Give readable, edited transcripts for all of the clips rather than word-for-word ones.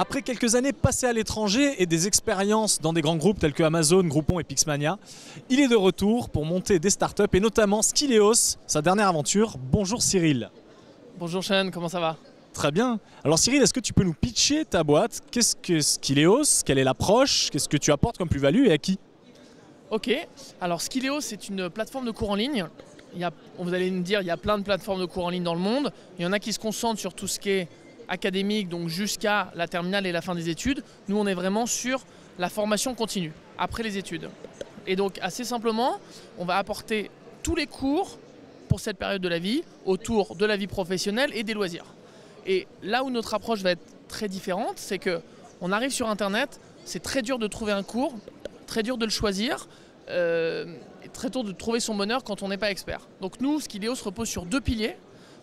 Après quelques années passées à l'étranger et des expériences dans des grands groupes tels que Amazon, Groupon et Pixmania, il est de retour pour monter des startups et notamment Skileos, sa dernière aventure. Bonjour Cyril. Bonjour Sean, comment ça va? Très bien. Alors Cyril, est-ce que tu peux nous pitcher ta boîte? Qu'est-ce que Skileos? Quelle est l'approche? Qu'est-ce que tu apportes comme plus-value et à qui? Ok, alors Skileos c'est une plateforme de cours en ligne. Vous allez me dire, il y a plein de plateformes de cours en ligne dans le monde. Il y en a qui se concentrent sur tout ce qui est académique, donc jusqu'à la terminale et la fin des études. Nous, on est vraiment sur la formation continue, après les études. Et donc, assez simplement, on va apporter tous les cours pour cette période de la vie, autour de la vie professionnelle et des loisirs. Et là où notre approche va être très différente, c'est qu'on arrive sur Internet, c'est très dur de trouver un cours, très dur de le choisir, et très dur de trouver son bonheur quand on n'est pas expert. Donc nous, Skileos repose sur deux piliers.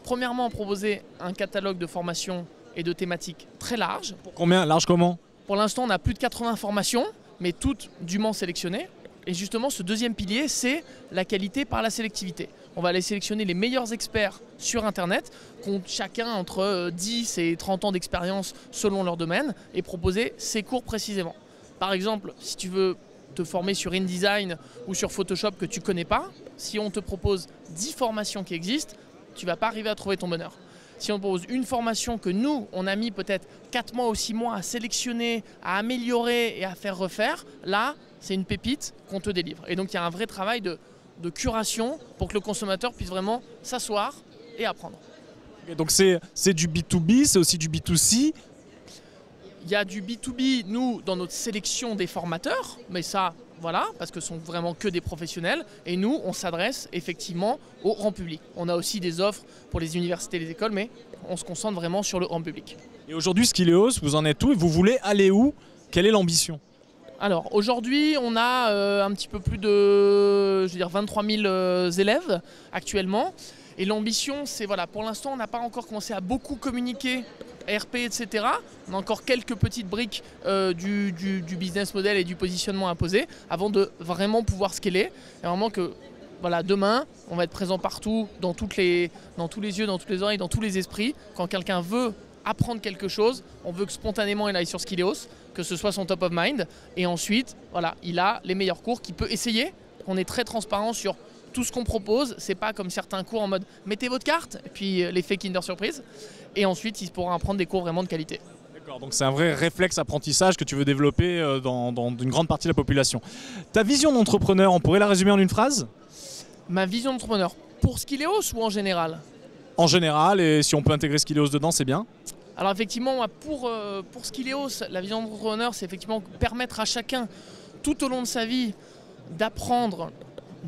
Premièrement, proposer un catalogue de formations et de thématiques très large. Combien? Large comment? Pour l'instant, on a plus de 80 formations, mais toutes dûment sélectionnées. Et justement, ce deuxième pilier, c'est la qualité par la sélectivité. On va aller sélectionner les meilleurs experts sur Internet, qui ont chacun entre 10 et 30 ans d'expérience selon leur domaine, et proposer ces cours précisément. Par exemple, si tu veux te former sur InDesign ou sur Photoshop que tu ne connais pas, si on te propose 10 formations qui existent, tu ne vas pas arriver à trouver ton bonheur. Si on propose une formation que nous, on a mis peut-être 4 mois ou 6 mois à sélectionner, à améliorer et à faire refaire, là, c'est une pépite qu'on te délivre. Et donc, il y a un vrai travail de curation pour que le consommateur puisse vraiment s'asseoir et apprendre. Et donc, c'est du B2B, c'est aussi du B2C. Il y a du B2B, nous, dans notre sélection des formateurs, mais ça, voilà, parce que ce sont vraiment que des professionnels. Et nous, on s'adresse effectivement au grand public. On a aussi des offres pour les universités et les écoles, mais on se concentre vraiment sur le grand public. Et aujourd'hui, Skileos, vous en êtes où et vous voulez aller où? Quelle est l'ambition? Alors, aujourd'hui, on a un petit peu plus de 23 000 élèves actuellement. Et l'ambition, c'est, voilà, pour l'instant, on n'a pas encore commencé à beaucoup communiquer, RP, etc. On a encore quelques petites briques du business model et du positionnement à poser avant de vraiment pouvoir scaler. Et vraiment que, voilà, demain, on va être présent partout, dans tous les yeux, dans toutes les oreilles, dans tous les esprits. Quand quelqu'un veut apprendre quelque chose, on veut que spontanément il aille sur Skileos, que ce soit son top of mind. Et ensuite, voilà, il a les meilleurs cours qu'il peut essayer. On est très transparent sur tout ce qu'on propose. C'est pas comme certains cours en mode mettez votre carte et puis l'effet Kinder Surprise. Et ensuite, il pourra apprendre des cours vraiment de qualité. D'accord, donc c'est un vrai réflexe apprentissage que tu veux développer dans une grande partie de la population. Ta vision d'entrepreneur, on pourrait la résumer en une phrase? Ma vision d'entrepreneur, pour Skileos ou en général? En général, et si on peut intégrer Skileos dedans, c'est bien. Alors effectivement, pour Skileos, la vision d'entrepreneur, c'est effectivement permettre à chacun, tout au long de sa vie, d'apprendre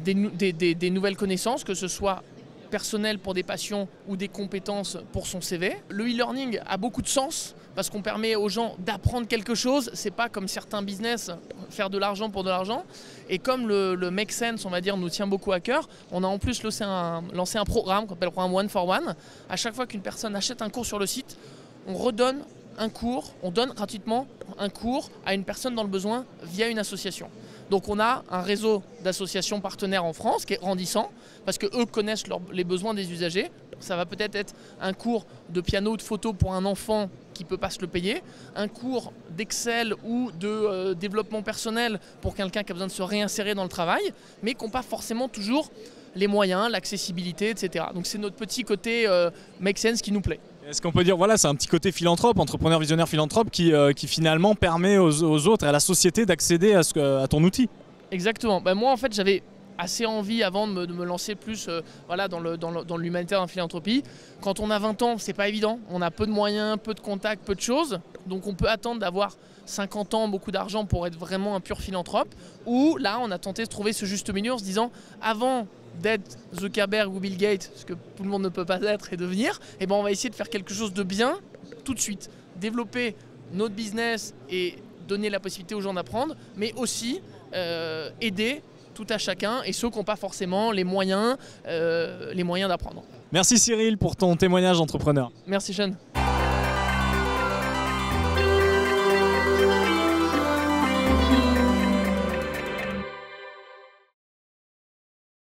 des nouvelles connaissances, que ce soit personnelles pour des passions ou des compétences pour son CV. Le e-learning a beaucoup de sens parce qu'on permet aux gens d'apprendre quelque chose. C'est pas comme certains business, faire de l'argent pour de l'argent. Et comme le Make Sense, on va dire, nous tient beaucoup à cœur, on a en plus lancé un programme qu'on appelle le programme One for One. À chaque fois qu'une personne achète un cours sur le site, on redonne un cours, on donne gratuitement un cours à une personne dans le besoin via une association. Donc on a un réseau d'associations partenaires en France qui est grandissant parce qu'eux connaissent les besoins des usagers. Ça va peut-être être un cours de piano ou de photo pour un enfant qui ne peut pas se le payer, un cours d'Excel ou de développement personnel pour quelqu'un qui a besoin de se réinsérer dans le travail, mais qui n'ont pas forcément toujours les moyens, l'accessibilité, etc. Donc c'est notre petit côté Make Sense qui nous plaît. Est-ce qu'on peut dire, voilà, c'est un petit côté philanthrope, entrepreneur visionnaire philanthrope qui finalement permet aux autres et à la société d'accéder à ton outil? Exactement. Ben moi, en fait, j'avais assez envie avant de me lancer plus voilà, dans l'humanitaire, dans la philanthropie. Quand on a 20 ans, c'est pas évident. On a peu de moyens, peu de contacts, peu de choses. Donc on peut attendre d'avoir 50 ans, beaucoup d'argent pour être vraiment un pur philanthrope. Ou là, on a tenté de trouver ce juste milieu en se disant, avant d'être Zuckerberg ou Bill Gates, ce que tout le monde ne peut pas être et devenir, et ben on va essayer de faire quelque chose de bien tout de suite. Développer notre business et donner la possibilité aux gens d'apprendre, mais aussi aider tout à chacun et ceux qui n'ont pas forcément les moyens d'apprendre. Merci Cyril pour ton témoignage d'entrepreneur. Merci Sean.